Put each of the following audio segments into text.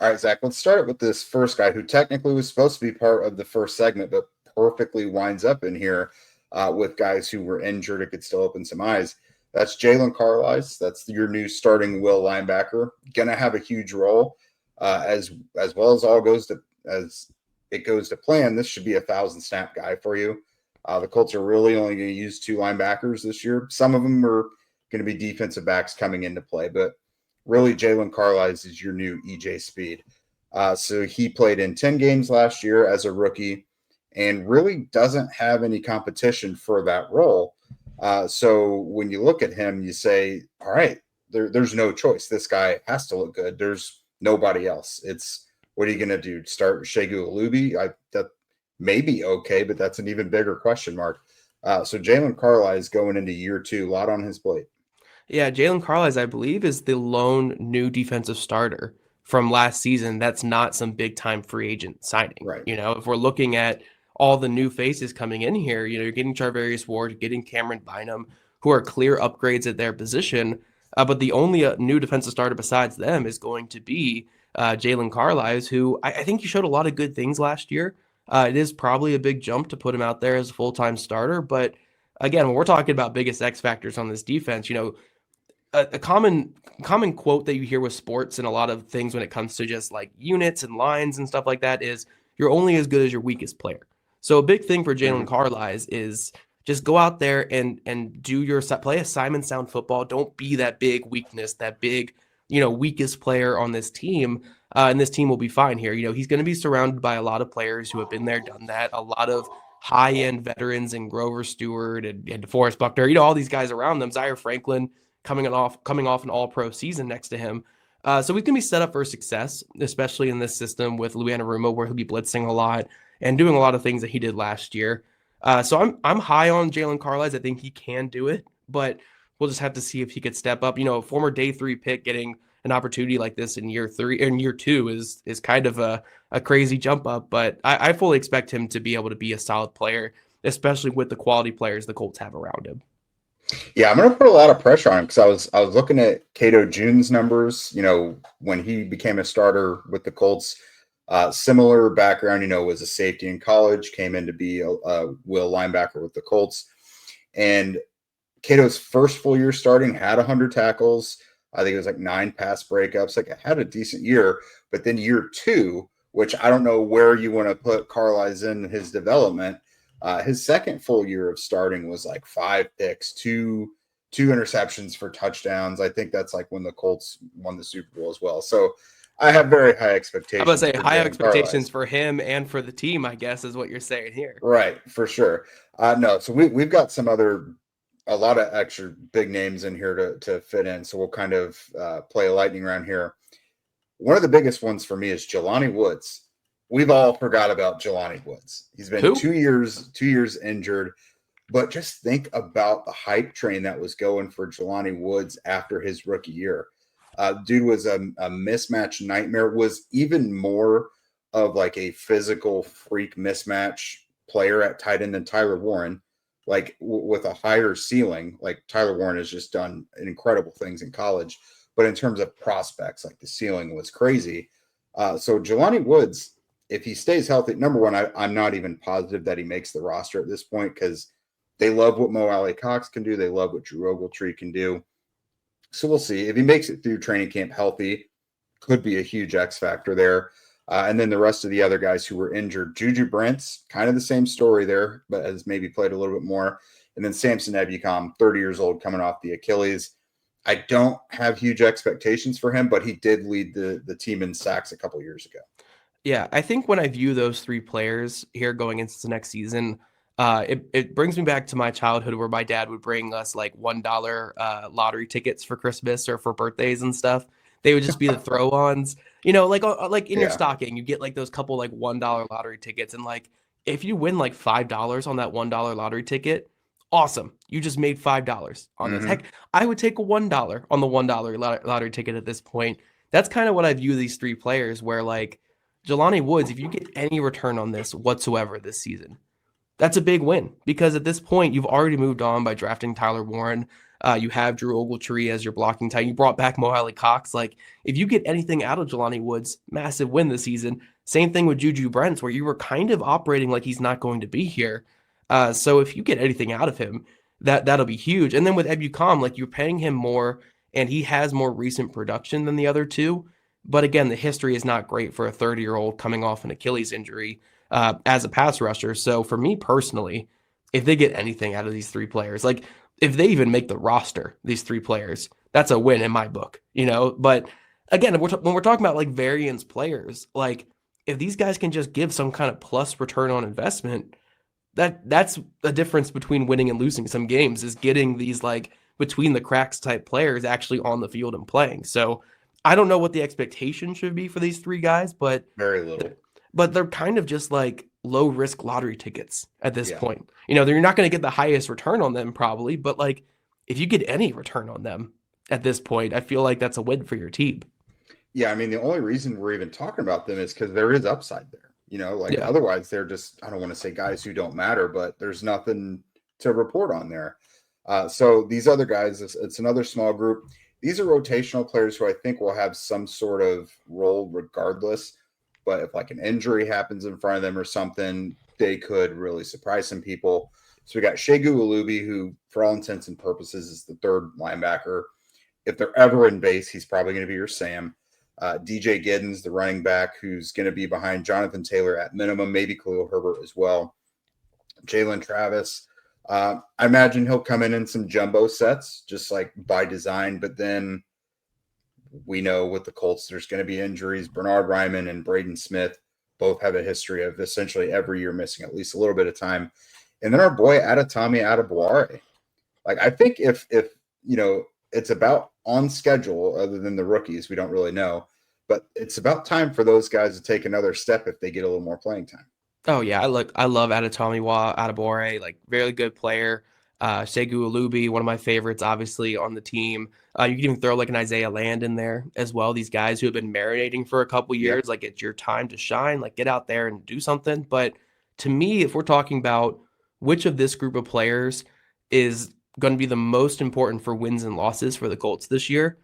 All right, Zach, let's start with this first guy who technically was supposed to be part of the first segment, but perfectly winds up in here with guys who were injured. It could still open some eyes. That's Jaylen Carlies. That's your new starting will linebacker. Going to have a huge role as well as it goes to plan. This should be 1,000-snap guy for you. The Colts are really only going to use 2 linebackers this year. Some of them are going to be defensive backs coming into play, but really Jaylen Carlies is your new EJ Speed. So he played in 10 games last year as a rookie and really doesn't have any competition for that role. So when you look at him, you say, all right, there's no choice. This guy has to look good. There's nobody else. It's what are you going to do? Start Shegu Alubi? That may be okay, but that's an even bigger question mark. So Jaylen Carlies going into year 2, a lot on his plate. Yeah, Jaylen Carlies, I believe, is the lone new defensive starter from last season. That's not some big time free agent signing. Right. If we're looking at all the new faces coming in here, you're getting Charvarius Ward, getting Cameron Bynum, who are clear upgrades at their position. But the only new defensive starter besides them is going to be Jaylen Carlies, who I think he showed a lot of good things last year. It is probably a big jump to put him out there as a full-time starter. But again, when we're talking about biggest X factors on this defense, a common quote that you hear with sports and a lot of things when it comes to just like units and lines and stuff like that is you're only as good as your weakest player. So a big thing for Jaylen Carlies is just go out there and play a Simon Sound football. Don't be that big weakness, that big, weakest player on this team. And this team will be fine here. He's going to be surrounded by a lot of players who have been there, done that, a lot of high-end veterans and Grover Stewart and DeForest Buckner, all these guys around them, Zaire Franklin, coming off an all-pro season next to him. So he's going to be set up for success, especially in this system with Louis Anarumo, where he'll be blitzing a lot and doing a lot of things that he did last year. So I'm high on Jaylen Carlies. I think he can do it, but we'll just have to see if he could step up. A former day 3 pick getting an opportunity like this in year 2 is kind of a crazy jump up, but I fully expect him to be able to be a solid player, especially with the quality players the Colts have around him. Yeah, I'm going to put a lot of pressure on him because I was looking at Cato June's numbers, when he became a starter with the Colts. Similar background, was a safety in college, came in to be a will linebacker with the Colts. And Cato's first full year starting had 100 tackles. I think it was like 9 pass breakups. Like, had a decent year. But then year 2, which I don't know where you want to put Carlies in his development, his second full year of starting was like 5 picks, two interceptions for touchdowns. I think that's like when the Colts won the Super Bowl as well. So I have very high expectations. I'm going to say high expectations for him and for the team, I guess, is what you're saying here. Right, for sure. No, so we've got a lot of extra big names in here to fit in. So we'll kind of play a lightning round here. One of the biggest ones for me is Jelani Woods. We've all forgot about Jelani Woods. He's been 2 years injured, but just think about the hype train that was going for Jelani Woods after his rookie year. Dude was a mismatch nightmare, was even more of like a physical freak mismatch player at tight end than Tyler Warren, like with a higher ceiling. Like Tyler Warren has just done incredible things in college, but in terms of prospects, like the ceiling was crazy. So Jelani Woods, if he stays healthy, number one, I'm not even positive that he makes the roster at this point because they love what Mo Alley Cox can do. They love what Drew Ogletree can do. So we'll see. If he makes it through training camp healthy, could be a huge X factor there. And then the rest of the other guys who were injured, JuJu Brents, kind of the same story there, but has maybe played a little bit more. And then Samson Ebukam, 30 years old, coming off the Achilles. I don't have huge expectations for him, but he did lead the team in sacks a couple years ago. Yeah, I think when I view those 3 players here going into the next season, it brings me back to my childhood where my dad would bring us like $1 lottery tickets for Christmas or for birthdays and stuff. They would just be the throw-ons, like in your stocking, you get like those couple like $1 lottery tickets. And like, if you win like $5 on that $1 lottery ticket, awesome. You just made $5 on this. Heck, I would take a $1 on the $1 lottery ticket at this point. That's kind of what I view these 3 players where like Jelani Woods, if you get any return on this whatsoever this season, that's a big win because at this point you've already moved on by drafting Tyler Warren. You have Drew Ogletree as your blocking tight. You brought back Mo Alley Cox. Like, if you get anything out of Jelani Woods, massive win this season. Same thing with JuJu Brents, where you were kind of operating like he's not going to be here. So if you get anything out of him, that'll be huge. And then with Ebukam, like, you're paying him more, and he has more recent production than the other two. But again, the history is not great for a 30-year-old coming off an Achilles injury as a pass rusher. So for me personally, if they get anything out of these three players, like if they even make the roster, these three players, that's a win in my book, you know? But again, when we're talking about like variance players, like if these guys can just give some kind of plus return on investment, that's the difference between winning and losing some games, is getting these like between the cracks type players actually on the field and playing. So I don't know what the expectation should be for these three guys, but Very little. But they're kind of just like low risk lottery tickets at this point. You know, they're not going to get the highest return on them probably, but like if you get any return on them at this point, I feel like that's a win for your team. Yeah, I mean, the only reason we're even talking about them is because there is upside there. You know, like otherwise they're just, I don't want to say guys who don't matter, but there's nothing to report on there. So these other guys, it's another small group. These are rotational players who I think will have some sort of role regardless. But if like an injury happens in front of them or something, they could really surprise some people. So we got Shegu Alubi, who for all intents and purposes is the third linebacker. If they're ever in base, he's probably going to be your Sam. DJ Giddens, the running back, who's going to be behind Jonathan Taylor at minimum, maybe Khalil Herbert as well. Jalen Travis. I imagine he'll come in some jumbo sets, just like by design. But then we know with the Colts, there's going to be injuries. Bernard Ryman and Braden Smith both have a history of essentially every year missing at least a little bit of time. And then our boy Adetomiwa Adebawore. Like, I think if you know, it's about on schedule, other than the rookies, we don't really know. But it's about time for those guys to take another step if they get a little more playing time. Oh yeah, I love Adetomiwa Adebawore, like very good player. Shegu Alubi, one of my favorites, obviously on the team. You can even throw like an Isaiah Land in there as well. These guys who have been marinating for a couple years, like it's your time to shine. Like get out there and do something. But to me, if we're talking about which of this group of players is going to be the most important for wins and losses for the Colts this year,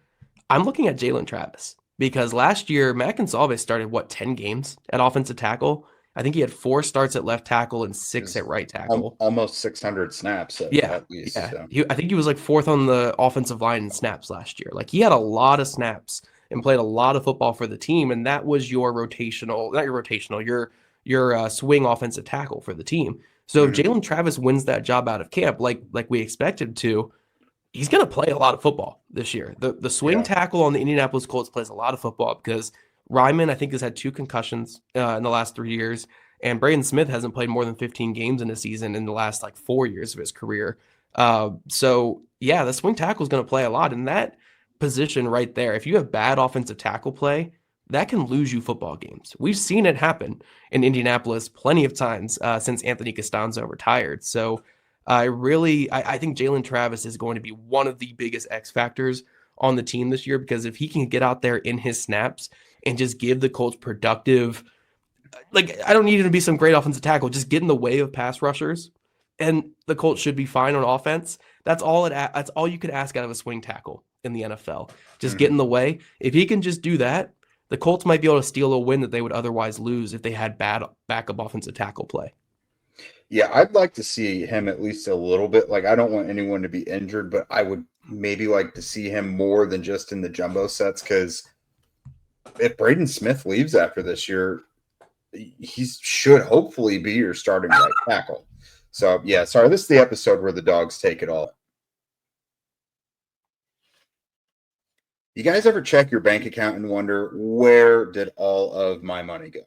I'm looking at Jaylen Travis, because last year Matt Gonsalves started 10 games at offensive tackle. I think he had 4 starts at left tackle and 6 at right tackle. Almost 600 snaps at least. Yeah. So. I think he was like 4th on the offensive line in snaps last year. Like he had a lot of snaps and played a lot of football for the team, and that was your your swing offensive tackle for the team. So if Jaylen Travis wins that job out of camp, like we expected to, he's going to play a lot of football this year. The swing tackle on the Indianapolis Colts plays a lot of football because Ryman, I think, has had 2 concussions in the last 3 years, and Braden Smith hasn't played more than 15 games in a season in the last 4 years of his career. So yeah, the swing tackle is going to play a lot in that position right there. If you have bad offensive tackle play, that can lose you football games. We've seen it happen in Indianapolis plenty of times since Anthony Costanzo retired. So I think Jaylen Travis is going to be one of the biggest X factors on the team this year, because if he can get out there in his snaps and just give the Colts productive, like I don't need him to be some great offensive tackle, just get in the way of pass rushers, and the Colts should be fine on offense. That's all you could ask out of a swing tackle in the NFL. Just get in the way. If he can just do that, the Colts might be able to steal a win that they would otherwise lose if they had bad backup offensive tackle play. Yeah, I'd like to see him at least a little bit. Like, I don't want anyone to be injured, but I would maybe like to see him more than just in the jumbo sets, because if Braden Smith leaves after this year, he should hopefully be your starting right tackle. So, yeah, sorry, this is the episode where the dogs take it all. You guys ever check your bank account and wonder, where did all of my money go?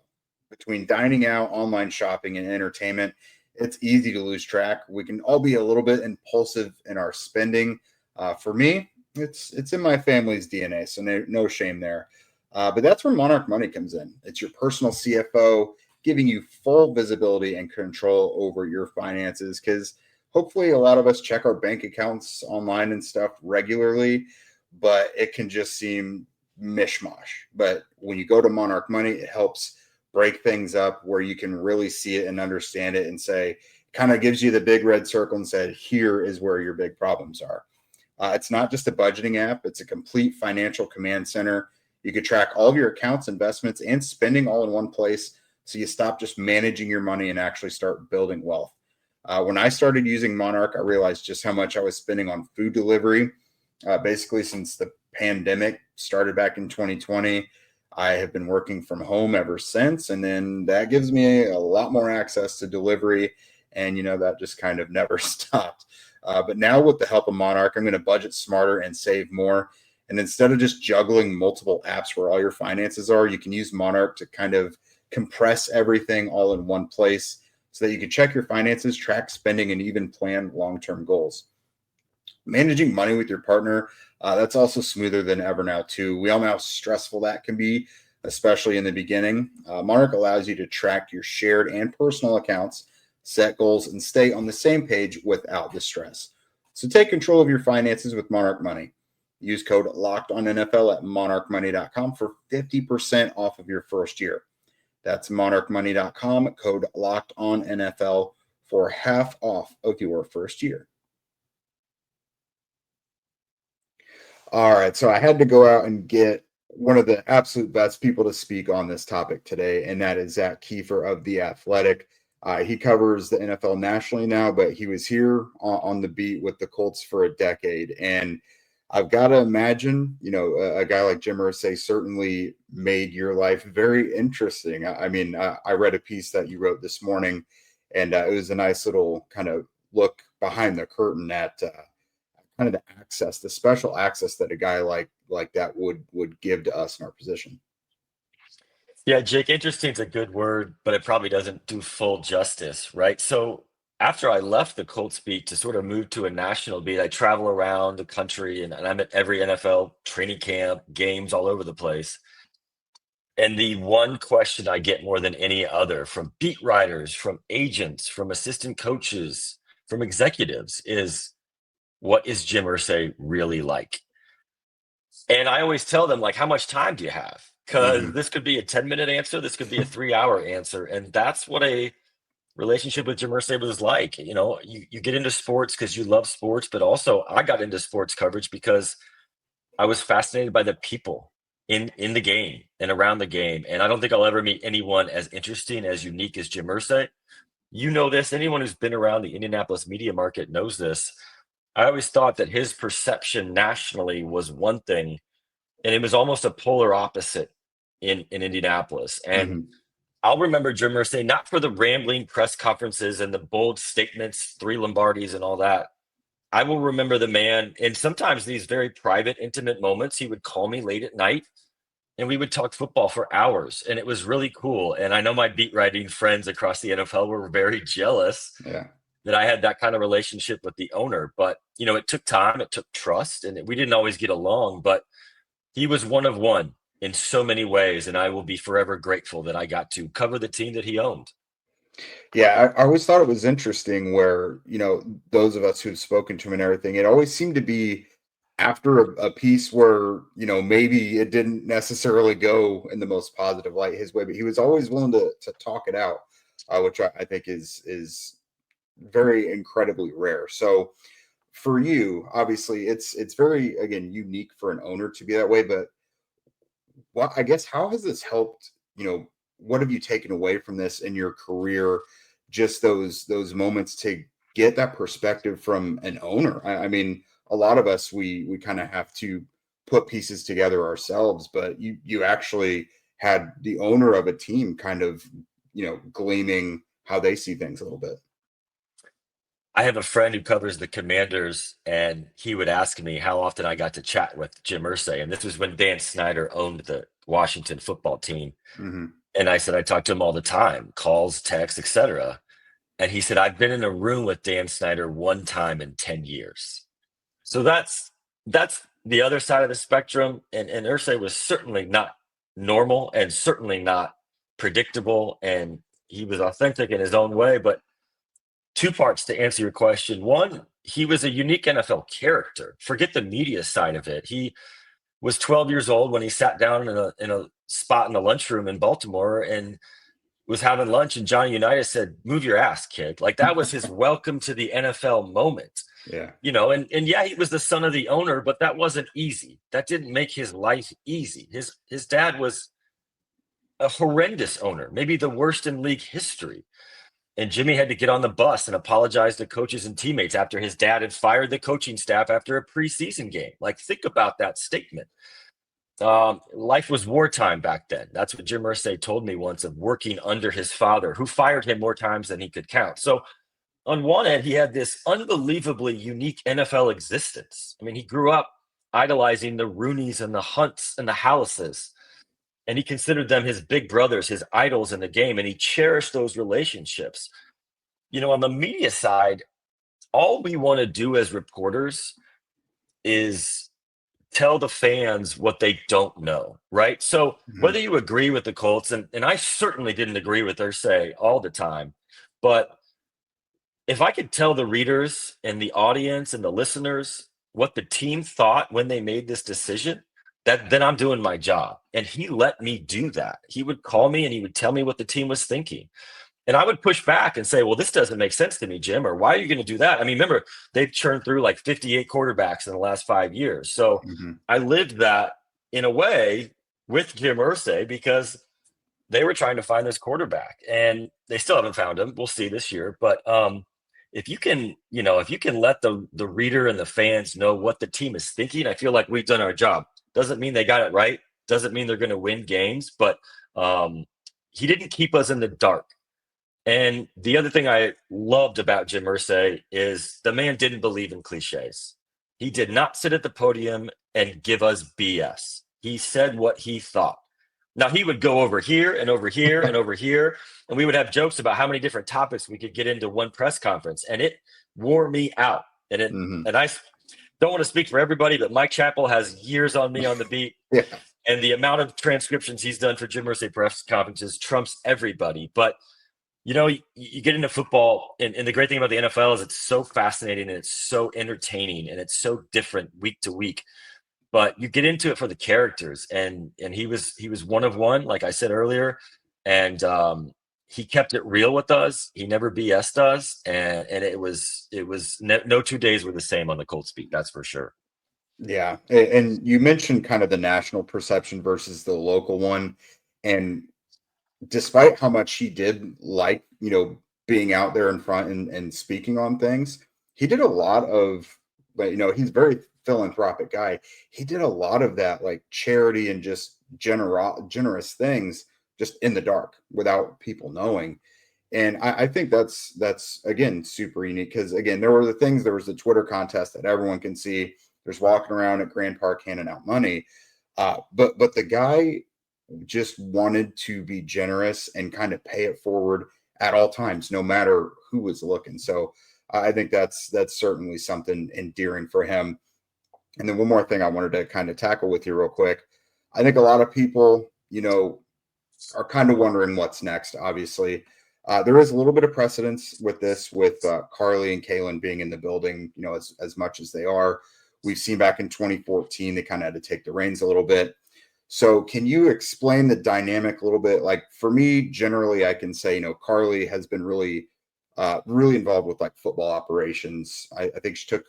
Between dining out, online shopping, and entertainment, it's easy to lose track. We can all be a little bit impulsive in our spending. For me, it's in my family's DNA, so no shame there. But that's where Monarch Money comes in. It's your personal CFO, giving you full visibility and control over your finances, because hopefully a lot of us check our bank accounts online and stuff regularly, but it can just seem mishmash. But when you go to Monarch Money, it helps break things up where you can really see it and understand it, and say, kind of gives you the big red circle and said, here is where your big problems are. It's not just a budgeting app. It's a complete financial command center. You could track all of your accounts, investments, and spending all in one place. So you stop just managing your money and actually start building wealth. When I started using Monarch, I realized just how much I was spending on food delivery. Basically, since the pandemic started back in 2020, I have been working from home ever since. And then that gives me a lot more access to delivery. And, that just kind of never stopped. But now with the help of Monarch, I'm going to budget smarter and save more. And instead of just juggling multiple apps where all your finances are, you can use Monarch to kind of compress everything all in one place so that you can check your finances, track spending, and even plan long-term goals. Managing money with your partner, that's also smoother than ever now, too. We all know how stressful that can be, especially in the beginning. Monarch allows you to track your shared and personal accounts, set goals, and stay on the same page without the stress. So take control of your finances with Monarch Money. Use code LOCKEDONNFL at monarchmoney.com for 50% off of your first year. That's monarchmoney.com, code LOCKEDONNFL for half off of your first year. All right, so I had to go out and get one of the absolute best people to speak on this topic today, and that is Zak Keefer of The Athletic. He covers the NFL nationally now, but he was here on the beat with the Colts for a decade. And I've got to imagine, a guy like Jim Irsay certainly made your life very interesting. I read a piece that you wrote this morning, and it was a nice little kind of look behind the curtain at kind of the special access that a guy like that would give to us in our position. Yeah, Jake, interesting is a good word, but it probably doesn't do full justice, right? So after I left the Colts beat to sort of move to a national beat, I travel around the country and I'm at every NFL training camp, games all over the place. And the one question I get more than any other from beat writers, from agents, from assistant coaches, from executives is, what is Jim Irsay really like? And I always tell them, like, how much time do you have? Because this could be a 10-minute answer. This could be a 3-hour answer. And that's what a relationship with Jim Irsay was like. You get into sports because you love sports, but also I got into sports coverage because I was fascinated by the people in the game and around the game. And I don't think I'll ever meet anyone as interesting, as unique as Jim Irsay. You know this. Anyone who's been around the Indianapolis media market knows this. I always thought that his perception nationally was one thing, and it was almost a polar opposite in Indianapolis. And I'll remember Jim Irsay not for the rambling press conferences and the bold statements, 3 Lombardis and all that. I will remember the man, and sometimes these very private, intimate moments, he would call me late at night, and we would talk football for hours, and it was really cool. And I know my beat writing friends across the NFL were very jealous. Yeah. That I had that kind of relationship with the owner. But, it took time, it took trust, and we didn't always get along, but he was one of one in so many ways. And I will be forever grateful that I got to cover the team that he owned. Yeah, I always thought it was interesting where, those of us who've spoken to him and everything, it always seemed to be after a piece where, maybe it didn't necessarily go in the most positive light his way, but he was always willing to talk it out, which I think is very incredibly rare. So for you, obviously it's very, again, unique for an owner to be that way, but I guess, how has this helped, what have you taken away from this in your career? Just those moments to get that perspective from an owner. I mean, a lot of us, we kind of have to put pieces together ourselves, but you actually had the owner of a team kind of, gleaming how they see things a little bit. I have a friend who covers the Commanders, and he would ask me how often I got to chat with Jim Irsay. And this was when Dan Snyder owned the Washington football team. And I said, I talk to him all the time, calls, texts, etc. And he said, I've been in a room with Dan Snyder one time in 10 years. So that's the other side of the spectrum. And Irsay was certainly not normal and certainly not predictable. And he was authentic in his own way. But 2 parts to answer your question. One, he was a unique NFL character. Forget the media side of it. He was 12 years old when he sat down in a spot in the lunchroom in Baltimore and was having lunch and Johnny Unitas said, "Move your ass, kid." Like that was his welcome to the NFL moment. Yeah. And yeah, he was the son of the owner, but that wasn't easy. That didn't make his life easy. His dad was a horrendous owner, maybe the worst in league history. And Jimmy had to get on the bus and apologize to coaches and teammates after his dad had fired the coaching staff after a preseason game. Like, think about that statement. Life was wartime back then. That's what Jim Irsay told me once, of working under his father, who fired him more times than he could count. So on one end, he had this unbelievably unique NFL existence. I mean, he grew up idolizing the Rooneys and the Hunts and the Hallases, and he considered them his big brothers, his idols in the game, and he cherished those relationships. On the media side, all we want to do as reporters is tell the fans what they don't know, right? So whether you agree with the Colts, and I certainly didn't agree with Irsay all the time, but if I could tell the readers and the audience and the listeners what the team thought when they made this decision, then I'm doing my job. And he let me do that. He would call me and he would tell me what the team was thinking. And I would push back and say, well, this doesn't make sense to me, Jim, or why are you going to do that? I mean, remember, they've churned through like 58 quarterbacks in the last 5 years. So I lived that in a way with Jim Irsay because they were trying to find this quarterback and they still haven't found him. We'll see this year. But if you can let the reader and the fans know what the team is thinking, I feel like we've done our job. Doesn't mean they got it right. Doesn't mean they're going to win games, but he didn't keep us in the dark. And the other thing I loved about Jim Irsay is the man didn't believe in cliches. He did not sit at the podium and give us BS. He said what he thought. Now, he would go over here and over here and over here, and we would have jokes about how many different topics we could get into one press conference, and it wore me out. And I don't want to speak for everybody, but Mike Chappell has years on me on the beat. Yeah. And the amount of transcriptions he's done for Jim Irsay press conferences trumps everybody. But, you get into football, and the great thing about the NFL is it's so fascinating and it's so entertaining and it's so different week to week. But you get into it for the characters, and he was one of one, like I said earlier, and he kept it real with us. He never BS'd us, and it was no 2 days were the same on the Colts beat. That's for sure. Yeah, and you mentioned kind of the national perception versus the local one, and despite how much he did like, being out there in front and speaking on things, he did a lot of, he's a very philanthropic guy. He did a lot of that, like charity and just generous things just in the dark without people knowing. And I think that's again super unique because again, there was the Twitter contest that everyone can see. There's walking around at Grand Park handing out money. But the guy just wanted to be generous and kind of pay it forward at all times, no matter who was looking. So I think that's certainly something endearing for him. And then one more thing I wanted to kind of tackle with you real quick. I think a lot of people, are kind of wondering what's next. Obviously, there is a little bit of precedence with this, with Carly and Jaylen being in the building, as much as they are. We've seen back in 2014, they kind of had to take the reins a little bit. So can you explain the dynamic a little bit? Like for me, generally, I can say, Carly has been really involved with like football operations. I think she took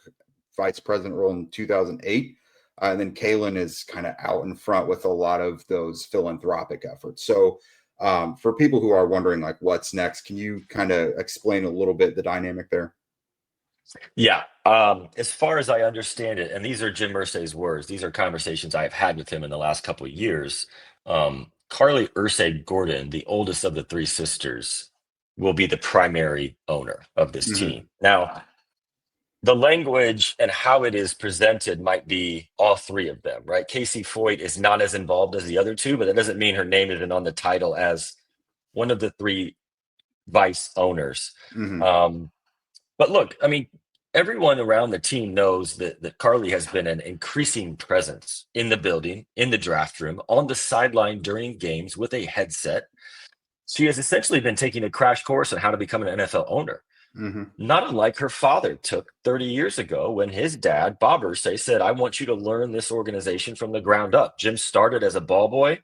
vice president role in 2008. And then Jaylen is kind of out in front with a lot of those philanthropic efforts. So for people who are wondering like what's next, can you kind of explain a little bit the dynamic there? Yeah. As far as I understand it, and these are Jim Irsay's words, these are conversations I've had with him in the last couple of years. Carly Irsay Gordon, the oldest of the three sisters, will be the primary owner of this team. Now, the language and how it is presented might be all three of them, right? Casey Foyt is not as involved as the other two, but that doesn't mean her name isn't on the title as one of the three vice owners. But look, I mean, everyone around the team knows that Carly has been an increasing presence in the building, in the draft room, on the sideline during games with a headset. She has essentially been taking a crash course on how to become an NFL owner. Not unlike her father took 30 years ago when his dad, Bob Irsay, said, I want you to learn this organization from the ground up. Jim started as a ball boy,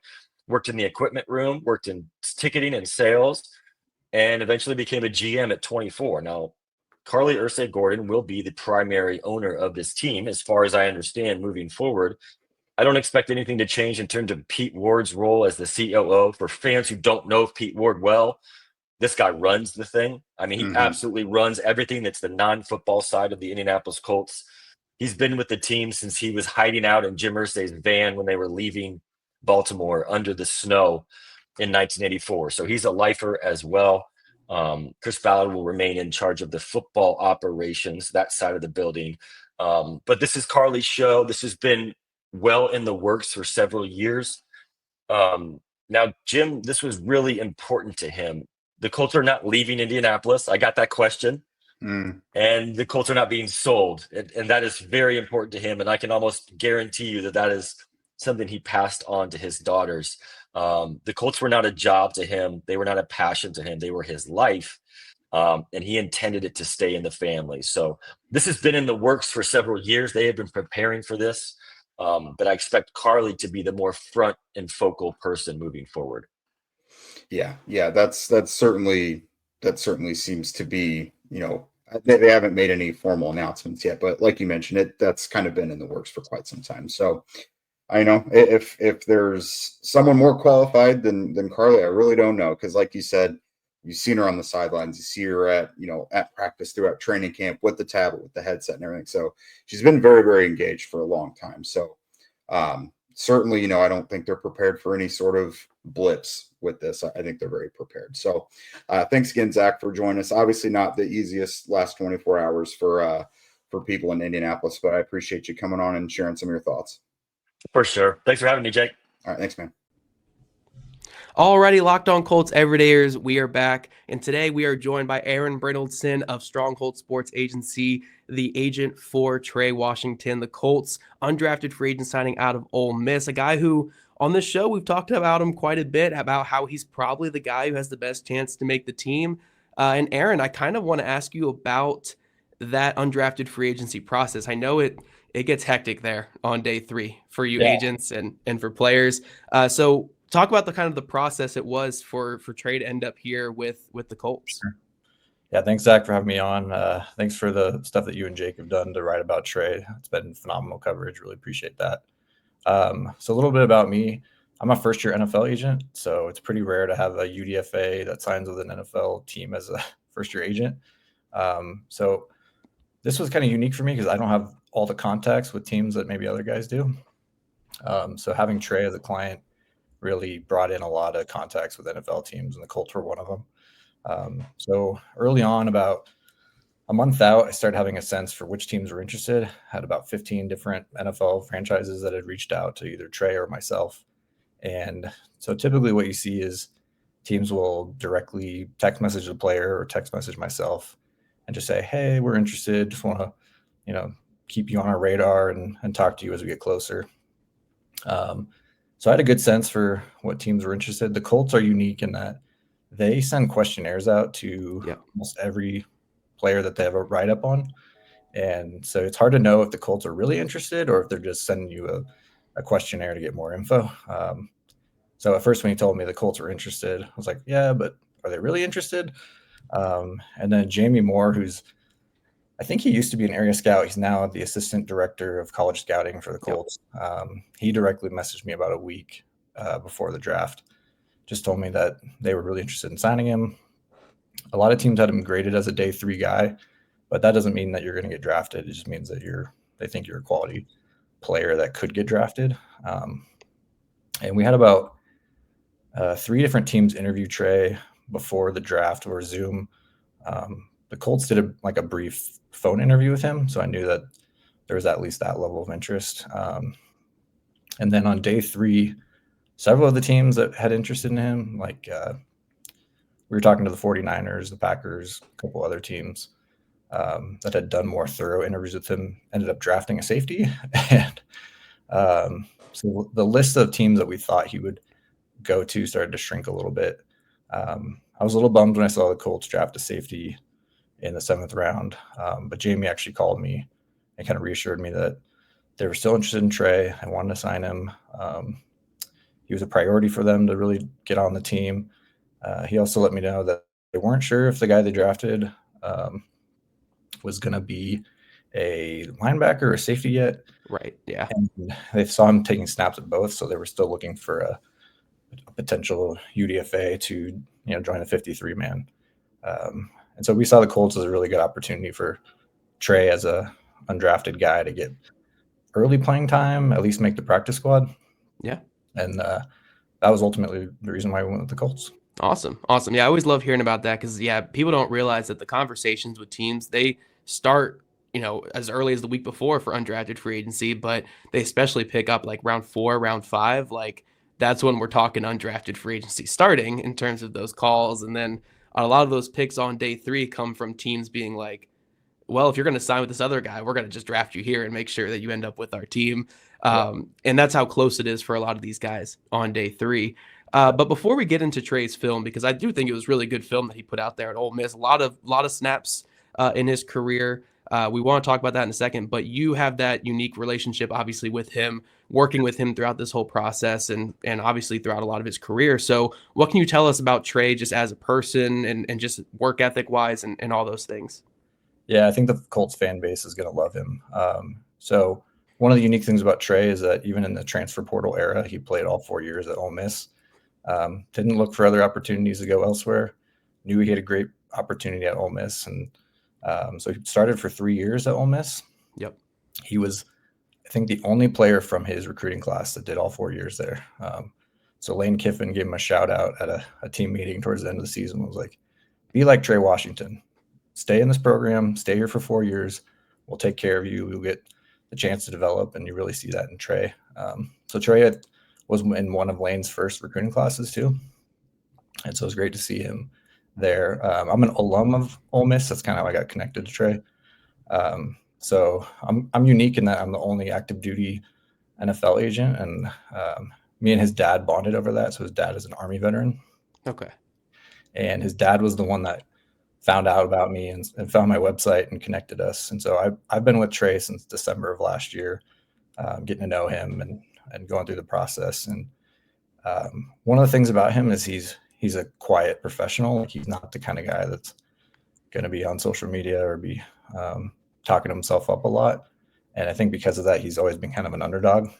worked in the equipment room, worked in ticketing and sales, and eventually became a GM at 24. Now, Carly Irsay Gordon will be the primary owner of this team, as far as I understand, moving forward. I don't expect anything to change in terms of Pete Ward's role as the COO. For fans who don't know Pete Ward well, this guy runs the thing. I mean, he Hmm. absolutely runs everything that's the non-football side of the Indianapolis Colts. He's been with the team since he was hiding out in Jim Irsay's van when they were leaving Baltimore under the snow in 1984. So he's a lifer as well. Chris Ballard will remain in charge of the football operations, that side of the building. But this is Carly's show. This has been well in the works for several years. Now, Jim, this was really important to him. The Colts are not leaving Indianapolis. I got that question. Mm. And the Colts are not being sold. And that is very important to him. And I can almost guarantee you that that is something he passed on to his daughters. The Colts were not a job to him. They were not a passion to him. They were his life. And he intended it to stay in the family. So this has been in the works for several years. They have been preparing for this. But I expect Carly to be the more front and focal person moving forward. Yeah, that certainly seems to be, they haven't made any formal announcements yet, but like you mentioned, that's kind of been in the works for quite some time. So I know if there's someone more qualified than Carly, I really don't know, because like you said, you've seen her on the sidelines, you see her at practice throughout training camp with the tablet, with the headset and everything. So she's been very, very engaged for a long time. So certainly, I don't think they're prepared for any sort of blips with this. I think they're very prepared. So thanks again, Zach, for joining us. Obviously not the easiest last 24 hours for people in Indianapolis, but I appreciate you coming on and sharing some of your thoughts. For sure. Thanks for having me, Jake. All right. Thanks, man. Alrighty, Locked On Colts everydayers, we are back, and today we are joined by Aaron Brynildson of Stronghold Sports Agency, the agent for Trey Washington, the Colts undrafted free agent signing out of Ole Miss, a guy who on this show we've talked about him quite a bit, about how he's probably the guy who has the best chance to make the team. And Aaron, I kind of want to ask you about that undrafted free agency process. I know it gets hectic there on day 3 for you agents and for players. So talk about the kind of the process it was for Trey to end up here with the Colts. Sure. Yeah, thanks, Zach, for having me on. Thanks for the stuff that you and Jake have done to write about Trey. It's been phenomenal coverage. Really appreciate that. So a little bit about me. I'm a first-year NFL agent, so it's pretty rare to have a UDFA that signs with an NFL team as a first-year agent. So this was kind of unique for me because I don't have all the contacts with teams that maybe other guys do. So having Trey as a client really brought in a lot of contacts with NFL teams, and the Colts were one of them. So early on, about a month out, I started having a sense for which teams were interested. Had about 15 different NFL franchises that had reached out to either Trey or myself. And so typically what you see is teams will directly text message the player or text message myself and just say, hey, we're interested. Just want to, keep you on our radar and talk to you as we get closer. So I had a good sense for what teams were interested. The Colts are unique in that they send questionnaires out to almost every player that they have a write-up on. And so it's hard to know if the Colts are really interested or if they're just sending you a questionnaire to get more info. So at first when he told me the Colts were interested, I was like, yeah, but are they really interested? And then Jamie Moore, I think he used to be an area scout. He's now the assistant director of college scouting for the Colts. He directly messaged me about a week before the draft. Just told me that they were really interested in signing him. A lot of teams had him graded as a day 3 guy, but that doesn't mean that you're going to get drafted. It just means that they think you're a quality player that could get drafted. And we had about 3 different teams interview Trey before the draft over Zoom. The Colts did a brief phone interview with him, so I knew that there was at least that level of interest. And then on day 3, several of the teams that had interested in him, we were talking to the 49ers, the Packers, a couple other teams that had done more thorough interviews with him, ended up drafting a safety. And so the list of teams that we thought he would go to started to shrink a little bit. I was a little bummed when I saw the Colts draft a safety in the 7th round. But Jamie actually called me and kind of reassured me that they were still interested in Trey and wanted to sign him. He was a priority for them to really get on the team. He also let me know that they weren't sure if the guy they drafted was going to be a linebacker or a safety yet. Right. Yeah. And they saw him taking snaps at both, so they were still looking for a potential UDFA to join a 53-man. And so we saw the Colts as a really good opportunity for Trey as a undrafted guy to get early playing time, at least make the practice squad. Yeah. And that was ultimately the reason why we went with the Colts. Awesome. Yeah, I always love hearing about that because, people don't realize that the conversations with teams, they start, as early as the week before for undrafted free agency, but they especially pick up like round 4, round 5. Like that's when we're talking undrafted free agency starting in terms of those calls. And then a lot of those picks on day 3 come from teams being like, well, if you're going to sign with this other guy, we're going to just draft you here and make sure that you end up with our team. And that's how close it is for a lot of these guys on day 3. But before we get into Trey's film, because I do think it was really good film that he put out there at Ole Miss, a lot of snaps in his career. We want to talk about that in a second, but you have that unique relationship, obviously, with him, working with him throughout this whole process and obviously throughout a lot of his career. So what can you tell us about Trey just as a person and just work ethic wise and all those things? Yeah, I think the Colts fan base is going to love him. So one of the unique things about Trey is that even in the transfer portal era, he played all 4 years at Ole Miss. Didn't look for other opportunities to go elsewhere. Knew he had a great opportunity at Ole Miss, and so he started for 3 years at Ole Miss. Yep. He was, I think, the only player from his recruiting class that did all 4 years there. So Lane Kiffin gave him a shout out at a team meeting towards the end of the season. Was like, be like Trey Washington. Stay in this program. Stay here for 4 years. We'll take care of you. We'll get the chance to develop, and you really see that in Trey. So Trey was in one of Lane's first recruiting classes too. And so it was great to see him there. I'm an alum of Ole Miss. That's kind of how I got connected to Trey. So I'm unique in that I'm the only active duty NFL agent, and me and his dad bonded over that. So his dad is an Army veteran. Okay. And his dad was the one that found out about me and found my website and connected us. And so I've been with Trey since December of last year, getting to know him and going through the process. And one of the things about him is he's a quiet professional. Like, he's not the kind of guy that's going to be on social media or be talking himself up a lot. And I think because of that, he's always been kind of an underdog.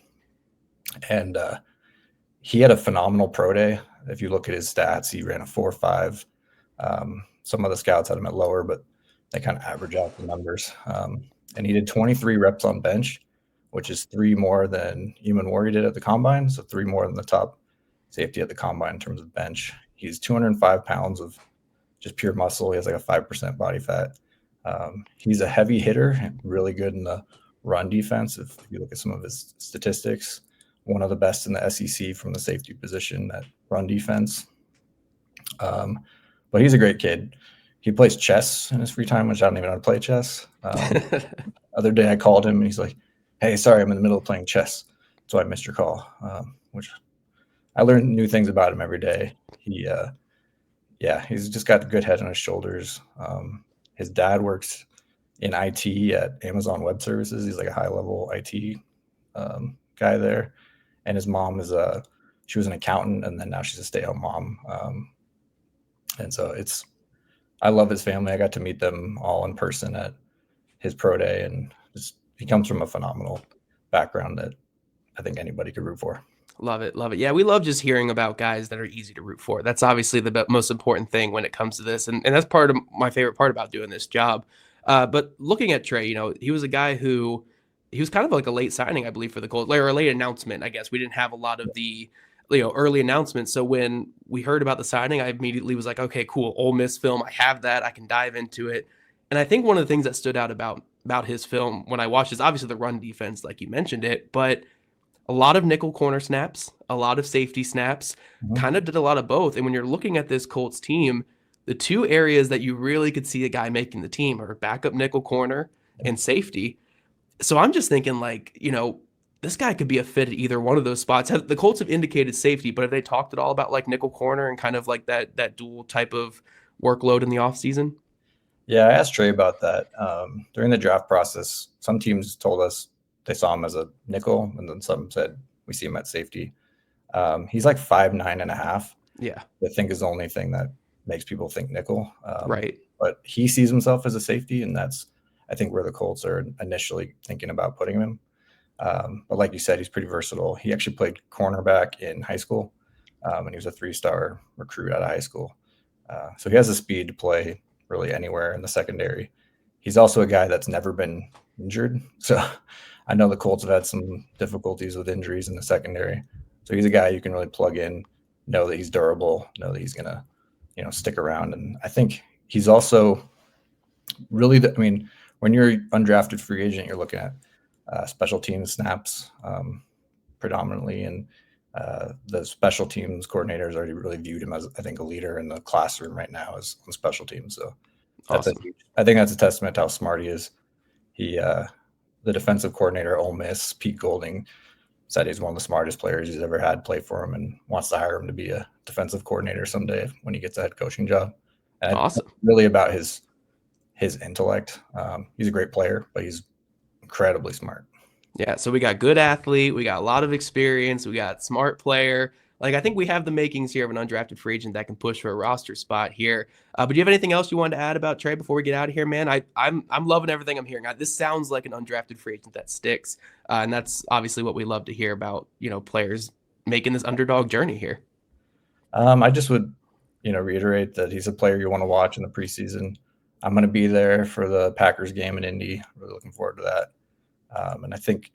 And he had a phenomenal pro day. If you look at his stats, he ran a 4.5. Some of the scouts had him at lower, but they kind of average out the numbers. And he did 23 reps on bench, which is 3 more than Eamon Warrior did at the combine. So 3 more than the top safety at the combine in terms of bench. He's 205 pounds of just pure muscle. He has like a 5% body fat. He's a heavy hitter, really good in the run defense. If you look at some of his statistics, one of the best in the SEC from the safety position at run defense. But he's a great kid. He plays chess in his free time, which I don't even know how to play chess. Other day I called him and he's like, hey, sorry, I'm in the middle of playing chess. So I missed your call, which I learned new things about him every day. He's just got a good head on his shoulders. His dad works in IT at Amazon Web Services. He's like a high-level IT guy there. And his mom she was an accountant, and then now she's a stay-at-home mom. And so I love his family. I got to meet them all in person at his pro day, and he comes from a phenomenal background that I think anybody could root for. Love it. Yeah, we love just hearing about guys that are easy to root for. That's obviously the most important thing when it comes to this, and that's part of my favorite part about doing this job. But looking at Trey, he was a guy who he was kind of like a late signing, I believe, for the Colts, or a late announcement. I guess we didn't have a lot of the early announcements. So when we heard about the signing, I immediately was like, okay, cool, Ole Miss film. I have that. I can dive into it. And I think one of the things that stood out about his film when I watched is obviously the run defense, like you mentioned it, but a lot of nickel corner snaps, a lot of safety snaps, kind of did a lot of both. And when you're looking at this Colts team, the 2 areas that you really could see a guy making the team are backup nickel corner and safety. So I'm just thinking, like, this guy could be a fit at either one of those spots. The Colts have indicated safety, but have they talked at all about like nickel corner and kind of like that dual type of workload in the offseason? Yeah, I asked Trey about that. During the draft process, some teams told us they saw him as a nickel, and then some said we see him at safety. He's like 5'9.5". Yeah. I think is the only thing that makes people think nickel. Right. But he sees himself as a safety, and that's, I think, where the Colts are initially thinking about putting him. But like you said, he's pretty versatile. He actually played cornerback in high school, and he was a 3-star recruit out of high school. So he has the speed to play really anywhere in the secondary. He's also a guy that's never been injured. So I know the Colts have had some difficulties with injuries in the secondary. So he's a guy you can really plug in, know that he's durable, know that he's going to, stick around. And I think he's also really, when you're undrafted free agent, you're looking at special teams snaps predominantly. And the special teams coordinators already really viewed him as, I think, a leader in the classroom right now as on special teams. So awesome. I think that's a testament to how smart he is. The defensive coordinator at Ole Miss, Pete Golding, said he's one of the smartest players he's ever had play for him and wants to hire him to be a defensive coordinator someday when he gets a head coaching job. And awesome. It's really about his intellect. He's a great player, but he's incredibly smart. Yeah, so we got good athlete, we got a lot of experience, we got smart player. Like, I think we have the makings here of an undrafted free agent that can push for a roster spot here. But do you have anything else you wanted to add about Trey before we get out of here, man? I'm loving everything I'm hearing. This sounds like an undrafted free agent that sticks, and that's obviously what we love to hear about, players making this underdog journey here. I just would, reiterate that he's a player you want to watch in the preseason. I'm going to be there for the Packers game in Indy. Really looking forward to that. And I think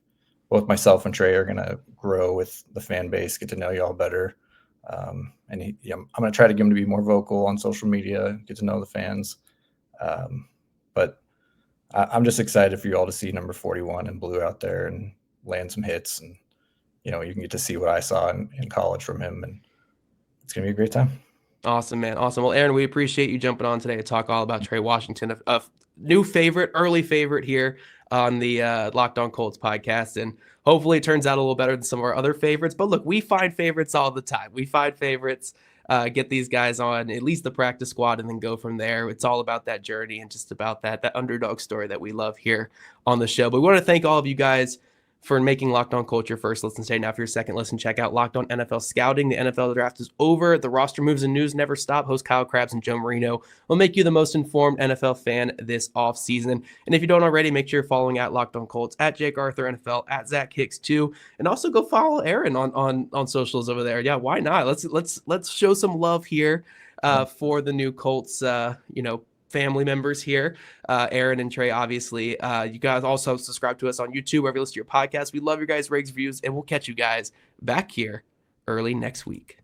both myself and Trey are going to grow with the fan base, get to know y'all better. And I'm going to try to get him to be more vocal on social media, get to know the fans. But I'm just excited for y'all to see number 41 in blue out there and land some hits. And, you can get to see what I saw in college from him. And it's going to be a great time. Awesome, man. Awesome. Well, Aaron, we appreciate you jumping on today to talk all about Trey Washington, a new favorite, early favorite here on the Locked On Colts podcast. And hopefully it turns out a little better than some of our other favorites. But look, we find favorites all the time. We find favorites, get these guys on at least the practice squad and then go from there. It's all about that journey and just about that underdog story that we love here on the show. But we want to thank all of you guys for making Locked On Colts your first listen today. Now for your second listen, check out Locked On NFL Scouting. The NFL draft is over. The roster moves and news never stop. Host Kyle Krabs and Joe Marino will make you the most informed NFL fan this offseason. And if you don't already, make sure you're following at Locked On Colts, at Jake Arthur NFL, at Zach Hicks 2, and also go follow Aaron on socials over there. Yeah, why not? Let's show some love here for the new Colts, family members here, Aaron and Trey, obviously. You guys also subscribe to us on YouTube, wherever you listen to your podcast. We love your guys' rigs views, and we'll catch you guys back here early next week.